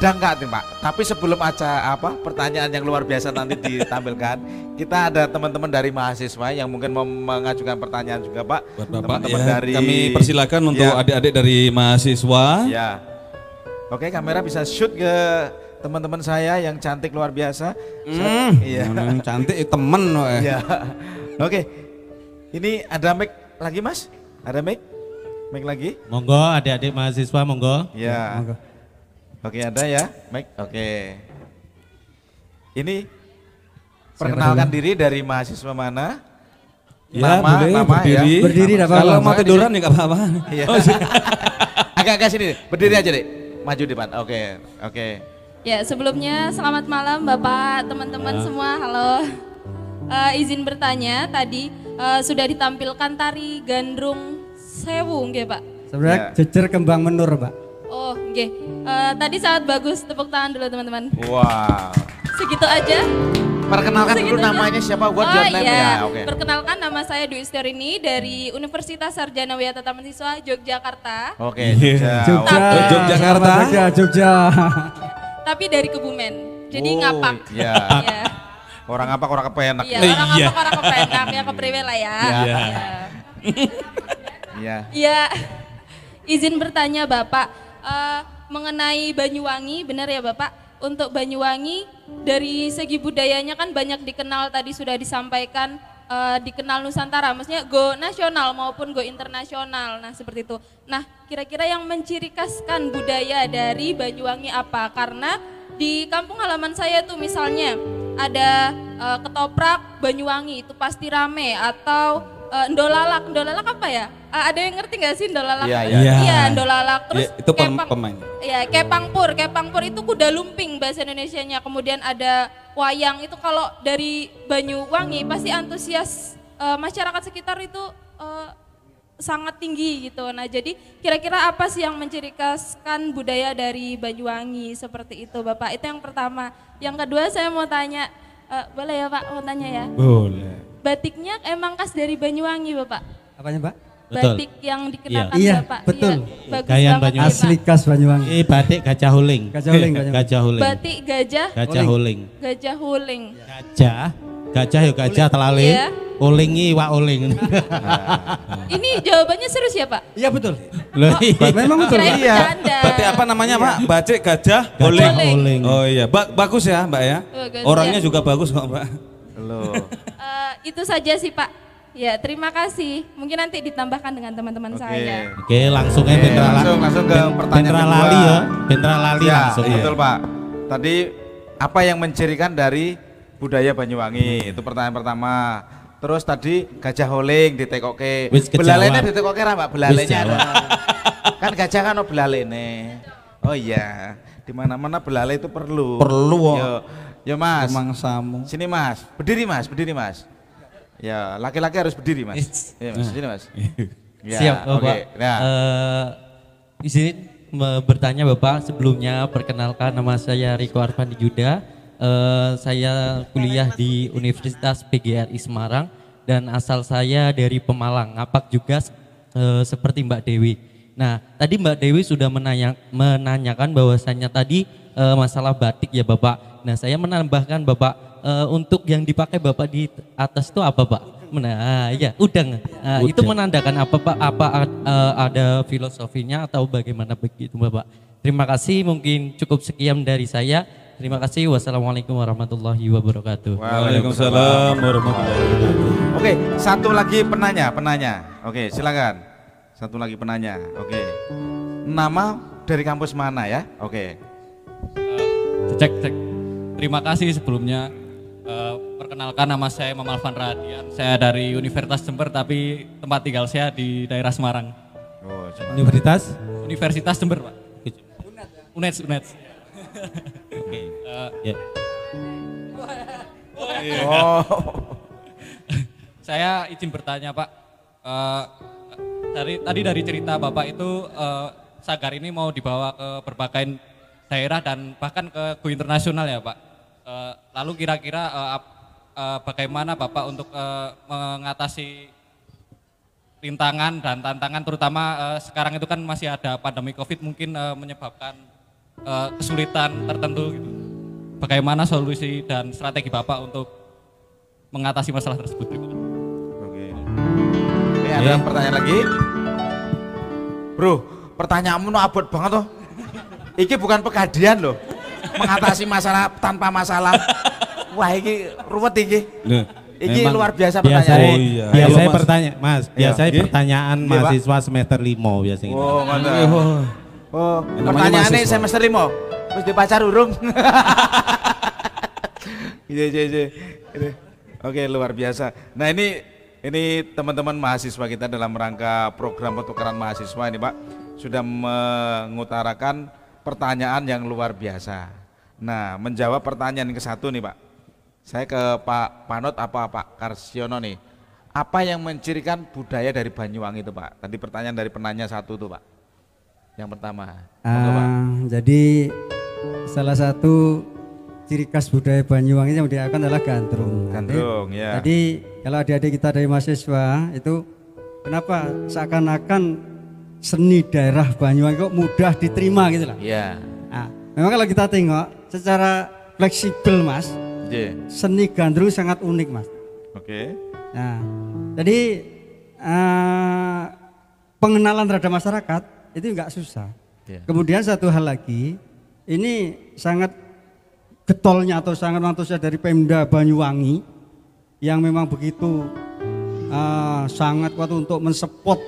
ada enggak nih Pak? Tapi sebelum aja pertanyaan yang luar biasa nanti ditampilkan, kita ada teman-teman dari mahasiswa yang mungkin mau mengajukan pertanyaan juga Pak. Buat Bapak Teman-teman ya, dari kami persilakan untuk adik-adik dari mahasiswa. Ya. Oke, kamera bisa shoot ke teman-teman saya yang cantik luar biasa. Iya. Cantik temen. Iya. Oke. Ini ada mic lagi Mas? Ada mic? Mic lagi? Monggo adik-adik mahasiswa monggo. Ya. Monggo. Oke, ada ya, mic. Oke. Ini perkenalkan diri dari mahasiswa mana? Ya, boleh berdiri. Ya. Berdiri apa? Kalau mau tiduran ya nggak apa-apa. Iya. Agak-agak sini, berdiri aja deh. Maju depan. Oke, oke. Ya, sebelumnya selamat malam Bapak, teman-teman semua. Halo. Izin bertanya, tadi sudah ditampilkan tari Gandrung Sewu, nggih Pak? Sebenarnya jejer kembang menur, Pak. Oh, nggih. Tadi sangat bagus, tepuk tangan dulu teman-teman. Wow. Segitu aja. Perkenalkan dulu namanya siapa? What your name ya? Oke. Perkenalkan nama saya Dwi Istiarini dari Universitas Sarjana Wiyata Taman-Siswa Yogyakarta. Oke, Jogja. Yogyakarta. Jogja. Tapi dari Kebumen. Jadi ngapak. Iya. Iya. Orang ngapak, orang kepenak. Iya, orang ngapak, orang kepenak, ya kepriwe lah ya. Iya. Iya. Iya. Izin bertanya Bapak, mengenai Banyuwangi, benar ya Bapak? Untuk Banyuwangi dari segi budayanya kan banyak dikenal, tadi sudah disampaikan dikenal Nusantara, maksudnya go nasional maupun go internasional. Nah seperti itu. Nah kira-kira yang menciri khaskan budaya dari Banyuwangi apa? Karena di kampung halaman saya tuh misalnya ada ketoprak Banyuwangi itu pasti rame, atau ndolalak apa ya? Ada yang ngerti nggak sih ndolalak? Iya, ndolalak. Terus Ya, itu pemain. Iya, kepangpur itu kuda lumping bahasa Indonesianya. Kemudian ada wayang, itu kalau dari Banyuwangi pasti antusias masyarakat sekitar itu sangat tinggi gitu. Nah, jadi kira-kira apa sih yang menciri khaskan budaya dari Banyuwangi seperti itu, Bapak? Itu yang pertama. Yang kedua saya mau tanya, boleh ya Pak, mau tanya ya? Boleh. Batiknya emang khas dari Banyuwangi, Bapak? Apanya, Pak? Batik yang dikenakan Iya, Bapak. betul. Iya, bagus Gaya banget Banyuwangi. nih, Pak. Asli khas Banyuwangi. Ini batik gajah huling. Gajah huling. Gajah huling. Batik gajah, Gajah huling. gajah huling. Gajah ya gajah telale. Iya. Ulingi wa uling. Ini jawabannya serius ya Pak? Iya betul. Loh, Memang betul. Kirain Iya. bercanda. Berarti apa namanya Pak? Bacik gajah Gajah Huling. huling. Oh iya, bagus ya Mbak ya. Bagus, Orangnya ya. juga bagus kok Mbak. Loh. Itu saja sih Pak. Ya terima kasih. Mungkin nanti ditambahkan dengan teman-teman saya. Oke, langsung ya Langsung ke pertanyaan Bentra kedua. lali ya. Bentra lali Ya, langsung. betul Pak. Tadi apa yang mencirikan dari budaya Banyuwangi? Itu pertanyaan pertama. Terus tadi gajah holing ditekoke. Wis kejawab. Belalene ditekoke ra Pak? Belalenya Wis ada. Kan gajah kan ono belalene. Oh iya, di mana-mana belale itu perlu. Perlu kok. Yo Mas. Mangsamu. Sini Mas, berdiri Mas. Ya, laki-laki harus berdiri Mas. Iya Mas, sini Mas. Ya, Siap, oke. Bapak. Nah, Izin bertanya Bapak, sebelumnya perkenalkan nama saya Riko Arfandi Yuda. Saya kuliah di Universitas PGRI Semarang dan asal saya dari Pemalang, ngapak juga seperti Mbak Dewi. Nah, tadi Mbak Dewi sudah menanyakan bahwasannya tadi masalah batik ya Bapak. Nah, saya menambahkan Bapak, untuk yang dipakai Bapak di atas itu apa Pak? Nah, ya udang. Itu menandakan apa Pak? Apa ada filosofinya atau bagaimana begitu Bapak? Terima kasih, mungkin cukup sekian dari saya. Terima kasih. Wassalamualaikum warahmatullahi wabarakatuh. Waalaikumsalam warahmatullahi wabarakatuh. oke, satu lagi penanya. Oke, silakan. Satu lagi penanya. Oke. Nama dari kampus mana ya? Oke. Cek. Terima kasih sebelumnya. Perkenalkan nama saya Mamal Van Radian. Saya dari Universitas Jember tapi tempat tinggal saya di daerah Semarang. Oh, Universitas Jember Pak. UNED. Oke. Ya. Oh. Saya izin bertanya Pak. Dari cerita Bapak itu Sagar ini mau dibawa ke berbagai daerah dan bahkan ke go internasional ya Pak. Lalu kira-kira bagaimana Bapak untuk mengatasi rintangan dan tantangan, terutama sekarang itu kan masih ada pandemi COVID mungkin menyebabkan kesulitan tertentu gitu. Bagaimana solusi dan strategi Bapak untuk mengatasi masalah tersebut? Terima kasih. Oke. Ini ada pertanyaan lagi. Bro, pertanyaanmu no abot banget toh. Iki bukan pegadian loh. Mengatasi masalah tanpa masalah. Wah, iki ruwet iki. Iki Memang luar biasa biasanya, pertanyaan. Oh, iya. biasanya Mas. pertanyaan, Mas. Biasanya Iya. pertanyaan Iya, Pak. mahasiswa semester 5 biasanya. Oh, ngono. Oh, Namanya pertanyaannya mahasiswa. semester 5. Wis di pacar urung? Iya. Ini. Oke, luar biasa. Nah, ini teman-teman mahasiswa kita dalam rangka program pertukaran mahasiswa ini, Pak, sudah mengutarakan pertanyaan yang luar biasa. Nah, menjawab pertanyaan yang ke-1 nih, Pak. Saya ke Pak Panot apa Pak Karsiono nih. Apa yang mencirikan budaya dari Banyuwangi itu, Pak? Tadi pertanyaan dari penanya 1 tuh, Pak. Yang pertama. Monggo, Pak. Jadi salah satu ciri khas budaya Banyuwangi yang diakan adalah gandrung. Gandrung, ya. Jadi kalau adik-adik kita dari mahasiswa itu kenapa seakan-akan seni daerah Banyuwangi kok mudah diterima gitu lah. Iya. Nah, memang kalau kita tengok secara fleksibel Mas, Iya. seni gandrung sangat unik Mas. Oke. Nah, jadi pengenalan terhadap masyarakat itu nggak susah. Iya. Kemudian satu hal lagi, ini sangat getolnya atau sangat antusias dari Pemda Banyuwangi yang memang begitu sangat kuat untuk mensupport,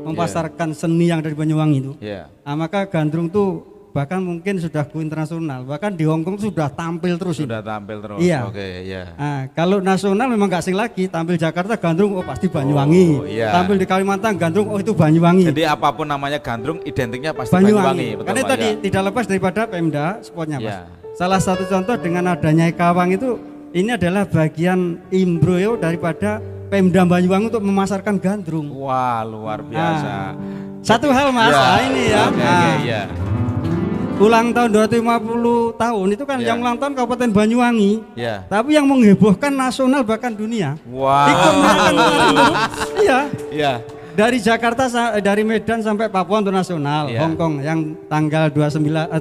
memasarkan seni yang dari Banyuwangi itu. Iya. Nah, maka gandrung tuh bahkan mungkin sudah go internasional, bahkan di Hong Kong sudah tampil terus. Sudah tampil terus. Iya. Oke, iya. Nah, kalau nasional memang nggak asing lagi, tampil Jakarta gandrung oh pasti Banyuwangi. Oh, iya. Tampil di Kalimantan gandrung oh itu Banyuwangi. Jadi apapun namanya gandrung identiknya pasti Banyuwangi. Banyuwangi. Betul, Karena Pak, tadi ya. tidak lepas daripada Pemda spotnya Mas. Iya. Salah satu contoh dengan adanya Ekawang itu ini adalah bagian imbroyo daripada Pemda Banyuwangi untuk memasarkan gandrung. Wah, luar biasa. Satu hal Mas, Iya. nah ini ya. Oke, Nah, oke, iya. ulang tahun 250 tahun itu kan Iya. yang ulang tahun Kabupaten Banyuwangi. Iya. Tapi yang menghebohkan nasional bahkan dunia. Wah. Ikut merayakan ulang tahun. Iya. Iya. Dari Jakarta dari Medan sampai Papua untuk nasional, Iya. Hong Kong yang tanggal 29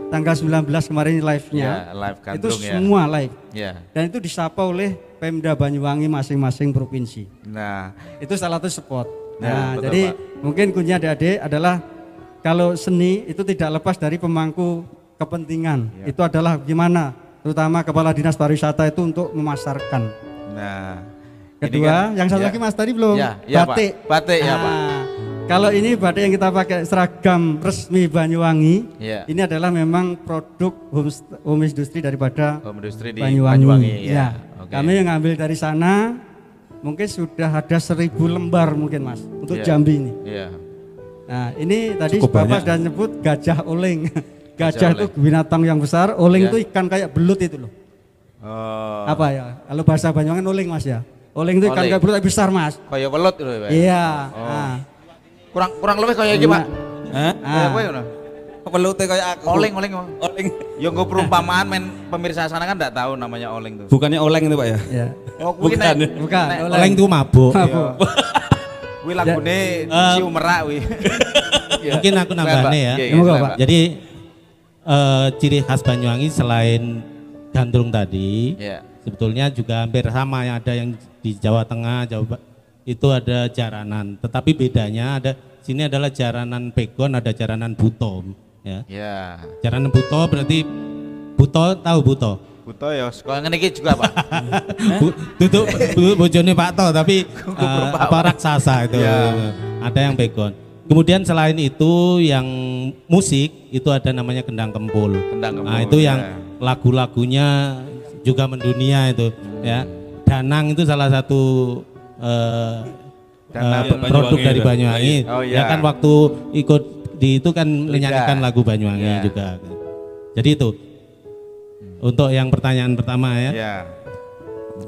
tanggal 19 kemarin live-nya. Iya, live itu gandrung ya. semua live. Iya. Dan itu disapa oleh Pemda Banyuwangi masing-masing provinsi. Nah, Itu salah satu spot. Ya, Nah, betul, jadi Pak. mungkin kuncinya adik-adik adalah kalau seni itu tidak lepas dari pemangku kepentingan. Ya. Itu adalah gimana terutama Kepala Dinas Pariwisata itu untuk memasarkan. nah. Kedua, Ini kan- yang satu ya. lagi Mas tadi belum, Ya, ya, Pak. batik. Batik, ya, Pak. Kalau ini batik yang kita pakai seragam resmi Banyuwangi, Ya. ini adalah memang produk home industri daripada Home industry di Banyuwangi. Banyuwangi, ya. Ya. Oke. Kami yang ngambil dari sana, mungkin sudah ada 1000 lembar mungkin Mas untuk Ya. Jambi ini. Iya. Nah ini tadi Cukup Bapak banyak. sudah nyebut gajah oleng. Gajah Gajah itu binatang yang besar, oleng Ya. itu ikan kayak belut itu loh. Oh. Apa ya? Kalau bahasa Banyuwangi oleng Mas ya. Oleng itu ikan Oleng. kayak belut tapi besar Mas. Kayak welut itu, Pak. Iya. Oh. Nah, Kurang lebih kayak iki, Pak. Hah? Kayak kowe ngono. Pelute kayak aku. Oleng. Oleng. Ya nggo perumpamaan men pemirsa sana kan enggak tahu namanya oleng tuh. Bukannya oleng itu Pak ya? ya. Oh, kuwi Bukan. nek- Bukan. nek- Oleng itu mabuk. Mabuk. Kuwi lagune cium merak kuwi. Iya. Mungkin aku nambahnya ya. Iya, Semoga, silakan, Pak. Jadi ciri khas Banyuwangi selain gandrung tadi, Iya. sebetulnya juga hampir sama yang ada yang di Jawa Tengah, itu ada jaranan. Tetapi bedanya ada sini adalah jaranan pegon, ada jaranan buto. Ya. Iya. Jaranan buto berarti buto tahu buto. Buto ya, sekolah ngene iki juga, Pak. Duduk bojone Pak To tapi apa raksasa itu. Iya. Ada yang pegon. Kemudian selain itu yang musik itu ada namanya kendang kempul. Kendang Nah, kempul, itu yang ya. lagu-lagunya juga mendunia itu ya. Danang itu salah satu Danang produk Banyuwangi dari itu. Banyuwangi. Oh, Ya iya. kan waktu ikut di itu kan menyanyikan lagu Banyuwangi Iya. juga. Jadi itu untuk yang pertanyaan pertama ya. Iya.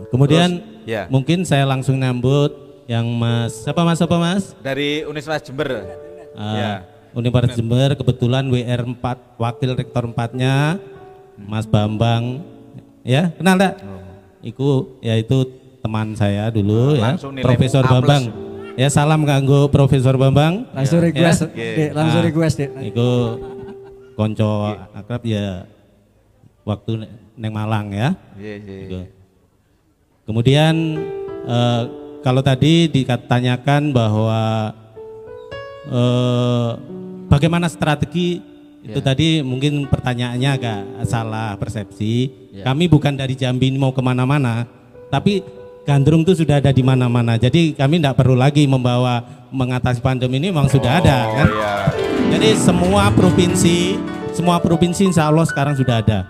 Kemudian Terus, ya. mungkin saya langsung nyambut yang siapa Mas? Dari Universitas Jember. Ya. Universitas Jember kebetulan WR 4 wakil rektor 4-nya Mas Bambang. Ya, kenal enggak? Iku yaitu teman saya dulu ya, Langsung nilai Profesor A+. Bambang. Ya, salam kanggo Profesor Bambang. Langsung Ya. request, Oke. Dek, langsung Ah. request, Dek. Iku konco akrab ya waktu neng Malang ya. Iya, Gitu. Kemudian kalau tadi ditanyakan bahwa bagaimana strategi itu tadi mungkin pertanyaannya agak salah persepsi. Kami bukan dari Jambi ini mau kemana-mana, tapi gandrung itu sudah ada di mana-mana. Jadi kami tidak perlu lagi mengatasi pandemi ini, memang sudah ada kan. Iya. Jadi semua provinsi insya Allah sekarang sudah ada.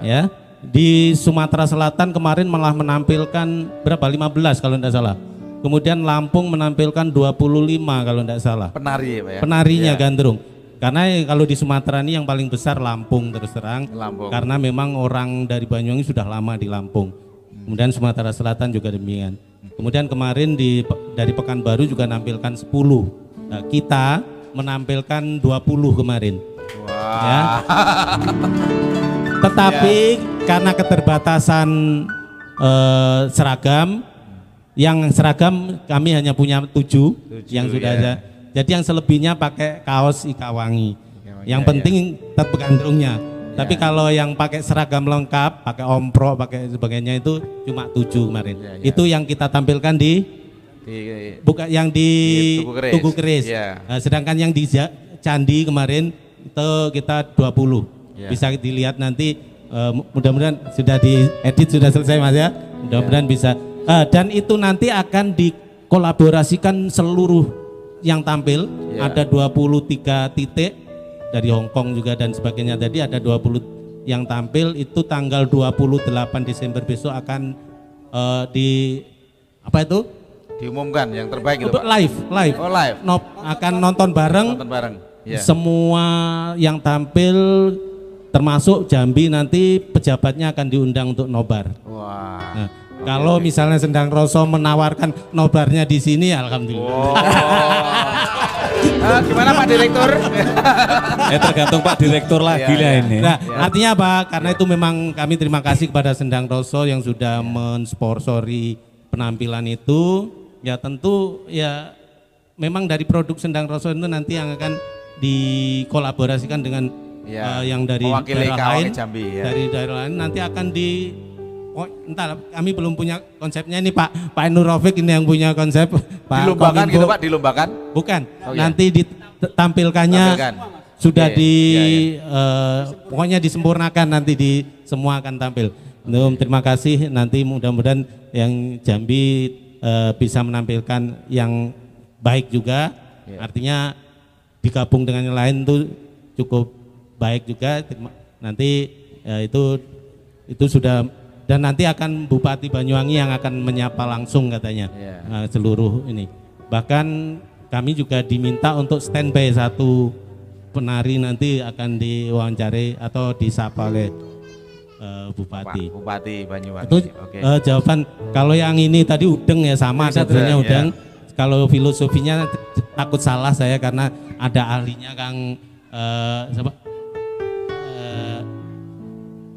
Ya. Di Sumatera Selatan kemarin malah menampilkan berapa? 15 kalau tidak salah. Kemudian Lampung menampilkan 25 kalau tidak salah. Penari Pak ya. Penarinya gandrung. Karena kalau di Sumatera ini yang paling besar Lampung terus terang. Lampung. Karena memang orang dari Banyuwangi sudah lama di Lampung. Kemudian Sumatera Selatan juga demikian. Kemudian kemarin dari Pekanbaru juga nampilkan 10. Nah, kita menampilkan 20 kemarin. Wah. Ya. Tetapi karena keterbatasan seragam, yang seragam kami hanya punya 7 yang sudah ada. Jadi yang selebihnya pakai kaos Ikawangi. Yang penting tetap gandrungnya. Tapi kalau yang pakai seragam lengkap, pakai ompro, pakai sebagainya itu cuma 7 kemarin. Itu yang kita tampilkan di yang di Tugu Keris. Nah, sedangkan yang di Candi kemarin itu kita 20. Bisa dilihat nanti mudah-mudahan sudah diedit, sudah selesai Mas ya. Mudah-mudahan bisa. Dan itu nanti akan dikolaborasikan seluruh yang tampil. Ada 23 titik dari Hongkong juga dan sebagainya. Tadi ada 20 yang tampil, itu tanggal 28 Desember besok akan diumumkan yang terbaik itu untuk Pak. live. Oh, live. Akan nonton bareng. Semua yang tampil termasuk Jambi, nanti pejabatnya akan diundang untuk nobar. Wah. Nah, kalau misalnya Sendang Roso menawarkan nobarnya di sini, alhamdulillah. Gimana Pak Direktur? Tergantung Pak Direktur lagi lah ini. Nah, artinya apa? Karena itu memang kami terima kasih kepada Sendang Roso yang sudah mensponsori penampilan itu. Ya tentu ya memang dari produk Sendang Roso itu nanti yang akan dikolaborasikan dengan yang dari daerah lain, Jambi, dari daerah lain nanti akan entar kami belum punya konsepnya ini Pak Nur Rafiq ini yang punya konsep. Dilombakan gitu Pak, dilombakan? Bukan, nanti ditampilkannya sudah pokoknya disempurnakan, nanti semua akan tampil. Terima kasih, nanti mudah-mudahan yang Jambi bisa menampilkan yang baik juga, artinya digabung dengan yang lain itu cukup baik juga. Nanti itu sudah, dan nanti akan Bupati Banyuwangi yang akan menyapa langsung katanya seluruh ini. Bahkan kami juga diminta untuk standby 1 penari nanti akan diwawancari atau disapa oleh Bupati. Bupati Banyuwangi. Itu jawaban. Kalau yang ini tadi udeng ya sama, sebetulnya udeng. Kalau filosofinya takut salah saya karena ada ahlinya Kang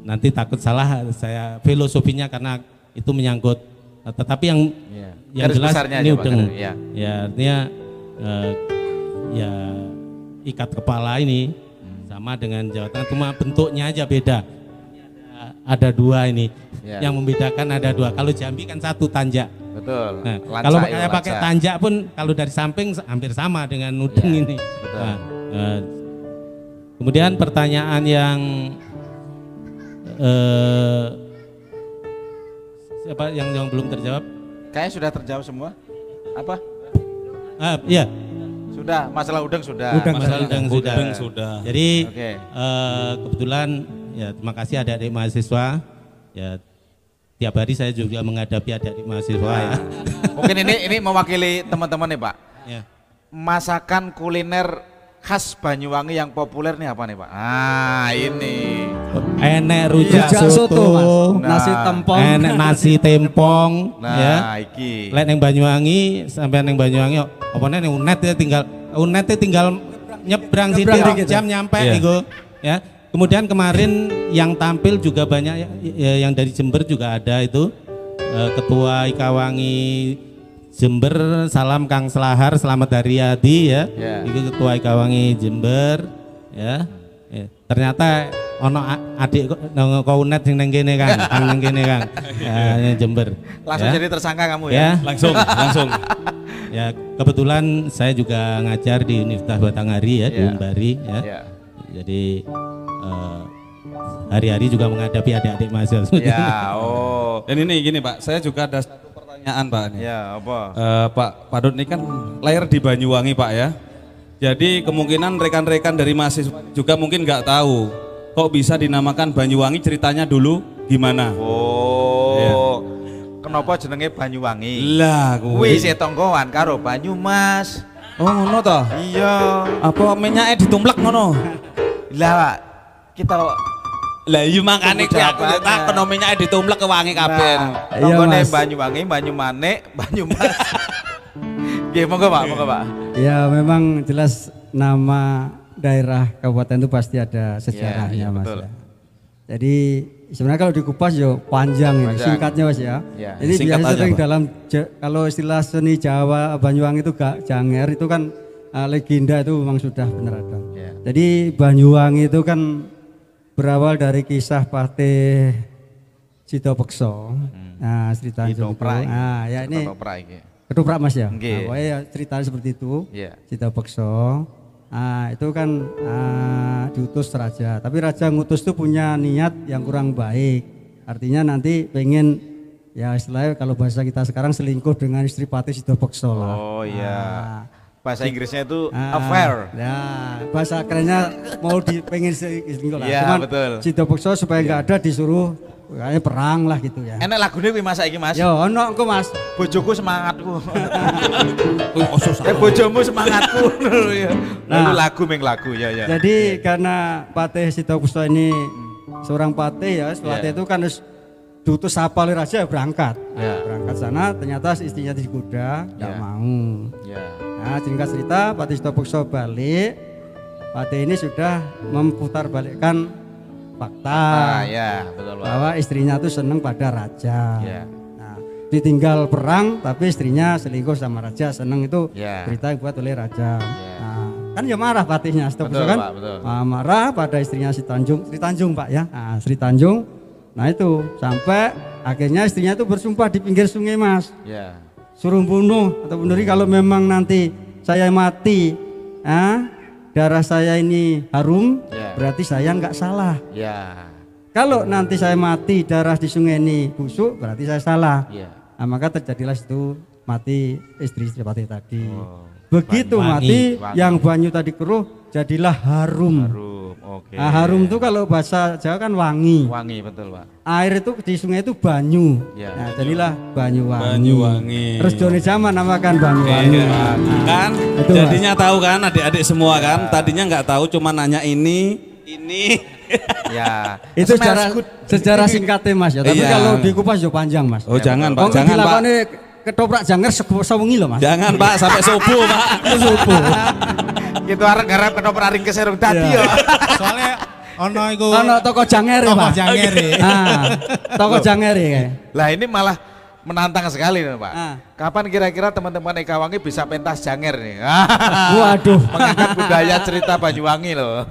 nanti takut salah saya filosofinya karena itu menyangkut, tetapi yang jelas ini udeng ya artinya ikat kepala ini sama dengan Jawa Tengah, cuma bentuknya aja beda. Ada 2 ini yang membedakan, ada 2. Kalau Jambi kan 1 tanjak. Betul. Nah, kalau saya pakai tanjak pun kalau dari samping hampir sama dengan udeng ini. Nah, kemudian pertanyaan yang siapa yang belum terjawab? Kayaknya sudah terjawab semua. Apa? Iya. Sudah, masalah udeng sudah. Masalah udeng sudah. Jadi kebetulan ya terima kasih adik-adik mahasiswa. Ya tiap hari saya juga menghadapi adik-adik mahasiswa ya. Mungkin ini mewakili teman-teman nih Pak. Ya. Masakan kuliner khas Banyuwangi yang populer nih apa nih Pak? Ini. Enek rujak soto, nasi tempong. Enek nasi tempong. Nah, iki. Lek neng Banyuwangi, sampai neng Banyuwangi, apa nih unetnya tinggal nyebrang sithik jam nyampe iku. Ya. Kemudian kemarin yang tampil juga banyak yang dari Jember juga ada itu. Ketua Ikawangi Jember, salam Kang Selahar, selamat hari Adi ya. Itu Ketua Ikawangi Jember ya. Ternyata ono adik kaunet sing nang kene Kang, Kang nang kene Kang. Ya, Jember. Langsung Ya. jadi tersangka kamu ya? Ya, Langsung. ya kebetulan saya juga ngajar di Universitas Batanghari ya, di Ya. Umbari ya. Ya. Jadi hari-hari juga menghadapi adik-adik mahasiswa. Ya, oh. Dan ini gini Pak, saya juga ada satu pertanyaan Pak. Nih. Ya, apa? Pak Padut ini kan lahir di Banyuwangi Pak ya. Jadi kemungkinan rekan-rekan dari mahasiswa juga mungkin nggak tahu kok bisa dinamakan Banyuwangi, ceritanya dulu gimana? Oh. Kenapa jenenge Banyuwangi? Lah, Kuwi isih tonggoan karo Banyumas. Oh ngono toh? Iya. Apa minyaknya ditumplek ngono? Lah, Pak, kita Lah iya makane kuwi aku Jawabannya. tak kena minyaknya ditumplek ke wangi kabeh. Nah, Iya, tonggone Mas. Banyuwangi, Banyumane, Banyumas. Nggih, monggo Pak, monggo Pak. Ya memang jelas nama daerah kabupaten itu pasti ada sejarahnya iya, Mas. betul. Ya. Jadi sebenarnya kalau dikupas yo panjang ini, Panjang. singkatnya Mas ya. Ya, Ini singkat biasa aja, sering Pak. dalam kalau istilah seni Jawa Banyuwangi itu gak janger itu kan legenda itu memang sudah benar ada. Ya. Jadi Banyuwangi itu kan berawal dari kisah Patih Sidapeksa. Nah, Sri Tanjung. Ketoprak iki. Nah, ya ini Ketoprak iki. ketoprak Mas ya. Nggih. Nah, pokoknya ya ceritanya seperti itu. Iya. Sidapeksa. Nah, itu kan diutus raja. Tapi raja ngutus itu punya niat yang kurang baik. Artinya nanti pengen ya istilahnya kalau bahasa kita sekarang selingkuh dengan istri Patih Sidapeksa lah. Oh iya. Ah. Bahasa Inggrisnya itu Ah, affair. Ya, bahasa kerennya mau pengen selingkuh lah. Iya, Cuman betul. Sidapeksa supaya nggak ada disuruh kayaknya perang lah gitu ya. Enak lagune kuwi Mas saiki Mas. Yo, ono engko Mas. Bojoku semangatku. Bojomu semangatku. Ya. Lalu Nah. lagu meng lagu ya ya. Jadi karena Patih Sidapeksa ini seorang patih ya, patih Iya. itu kan harus diutus apa oleh raja berangkat. Iya. Berangkat sana ternyata istrinya di kuda nggak Iya. mau. Ya. Nah, singkat cerita Patih Sidapeksa balik. Patih ini sudah memutarbalikkan fakta Ah ya, betul Pak. bahwa istrinya tuh seneng pada raja. Ya. Nah, ditinggal perang tapi istrinya selingkuh sama raja, seneng itu Ya. berita yang buat oleh raja. Ya. Nah, kan ya marah Patihnya Sidapeksa Betul, kan? Pak, betul. Nah, marah pada istrinya Sri Tanjung Pak ya. Nah, Sri Tanjung. Nah itu sampai akhirnya istrinya itu bersumpah di pinggir sungai Mas. Ya. Suruh bunuh atau bunuh diri kalau memang nanti saya mati, darah saya ini harum, Ya. berarti saya nggak salah. Ya. Kalau nanti saya mati darah di sungai ini busuk, berarti saya salah. Ya. Nah, maka terjadilah itu mati istri Patih tadi. Oh. Begitu Banyuwangi. mati, Wangi. yang banyu tadi keruh, jadilah harum. Harum. Oke. Nah, harum itu kalau bahasa Jawa kan wangi. Wangi betul Pak. Air itu di sungai itu banyu. Ya. Nah, jadilah Banyuwangi. Banyuwangi. Terus Joni zaman namakan Banyuwangi. Iya. Kan Itu, jadinya tahu kan adik-adik semua kan, tadinya nggak tahu cuma nanya ini. Ya. Itu Smells good. sejarah singkatnya Mas ya. Tapi Iya. kalau dikupas ya panjang Mas. Oh jangan Pak, Wong jangan Pak. dilakoni ketoprak janger sewengi loh Mas. Jangan Pak sampai subuh Pak. Subuh. Gitu arep-arep ketoprak ring keserung tadi Iya. ya. Soalnya ono iku Ono toko janger toko Pak. janger. Toko janger ya. Lah ini malah menantang sekali nih Pak. Ah. Kapan kira-kira teman-teman Eka Wangi bisa pentas janger nih? Waduh. Mengangkat budaya cerita Banyuwangi loh.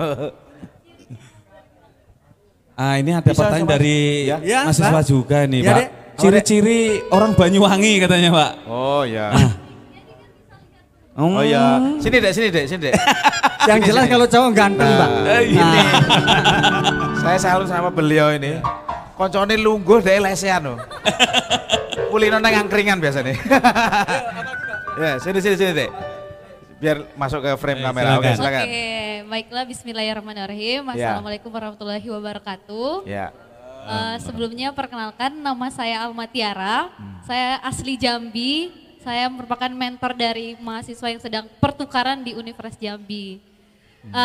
Ah ini ada Bisa, pertanyaan Mas? dari Ya, mahasiswa Pak. juga nih Ya, Pak. Dek. Ciri-ciri orang Banyuwangi katanya Pak. Oh ya. Oh Oh ya. Sini Dek, sini Dek, sini Dek. Yang jelas kalau cowok ganteng Nah, Pak. ini. Nah, Saya selalu sama beliau ini. Koncone lungguh Dek lesean loh. Kulino nang angkringan biasanya. Ya, sini sini sini Dek. Biar masuk ke frame kamera. Oke, silakan. silakan. Oke, baiklah Bismillahirrahmanirrahim. Ya. Assalamualaikum warahmatullahi wabarakatuh. Ya. Sebelumnya perkenalkan nama saya Alma Tiara. Saya asli Jambi. Saya merupakan mentor dari mahasiswa yang sedang pertukaran di Universitas Jambi.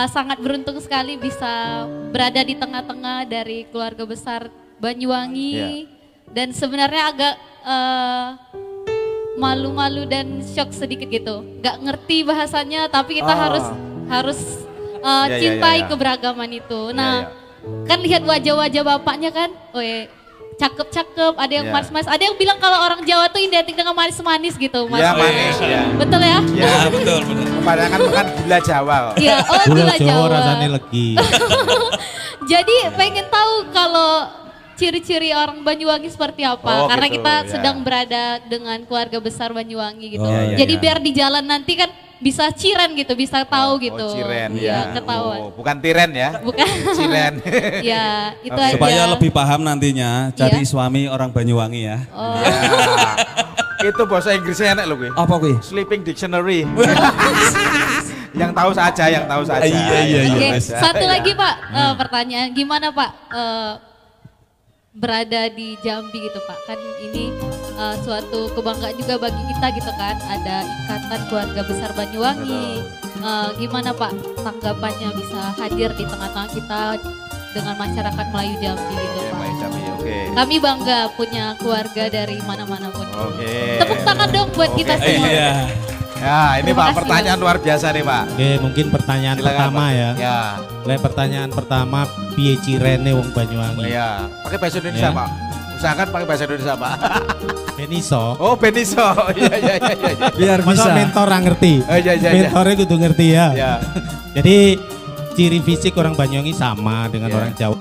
Sangat beruntung sekali bisa berada di tengah-tengah dari keluarga besar Banyuwangi. Dan sebenarnya agak malu-malu dan shock sedikit gitu. Gak ngerti bahasanya tapi kita harus Ya, cintai ya. keberagaman itu. Ya, Nah, kan lihat wajah-wajah bapaknya kan, cakep-cakep, ada yang Ya. manis-manis, ada yang bilang kalau orang Jawa tuh identik dengan manis-manis gitu, Mas. Ya manis ya. Betul ya? Ya betul betul. Kebanyakan makan gula Jawa kok. Iya, oh Gula gula Jawa. rasanya legi. Jadi pengen tahu kalau ciri-ciri orang Banyuwangi seperti apa? Oh, Karena gitu, kita ya. sedang berada dengan keluarga besar Banyuwangi gitu. Oh, iya, Jadi iya. biar di jalan nanti kan bisa ciren gitu, bisa tahu gitu. Oh, ciren Iya, ya. ketahuan. Oh, bukan tiren ya. Bukan. Ciren. Ya, itu Oke. aja. Supaya lebih paham nantinya cari Iya. suami orang Banyuwangi ya. Oh. Ya. Itu bahasa Inggrisnya enak loh gue. Apa kuwi? Sleeping Dictionary. Yang tahu saja, yang tahu saja. Iya. Oke, Yang tahu saja. satu lagi Pak, pertanyaan gimana Pak berada di Jambi gitu Pak? Kan ini suatu kebanggaan juga bagi kita gitu kan, ada ikatan keluarga besar Banyuwangi. Gimana Pak tanggapannya bisa hadir di tengah-tengah kita dengan masyarakat Melayu Jambi gitu Oke, Pak? Mbak Jambi, oke. Kami bangga punya keluarga dari mana-mana pun. Oke. Tepuk tangan dong buat kita semua. Iya. Ya, ini Terima Pak kasih, pertanyaan luar biasa nih Pak. Oke, mungkin pertanyaan Silakan, pertama Pak. ya. Ya. Pertanyaan pertama, piye cirene wong Banyuwangi? Iya, pakai bahasa Indonesia Ya. Pak. Usahakan pakai bahasa Indonesia Pak. Beniso. Oh, Beniso. Iya. Biar Masa bisa. mentor orang ngerti. Iya. Mentornya kudu ngerti ya. Ya. Jadi ciri fisik orang Banyuwangi sama dengan Iya. orang Jawa.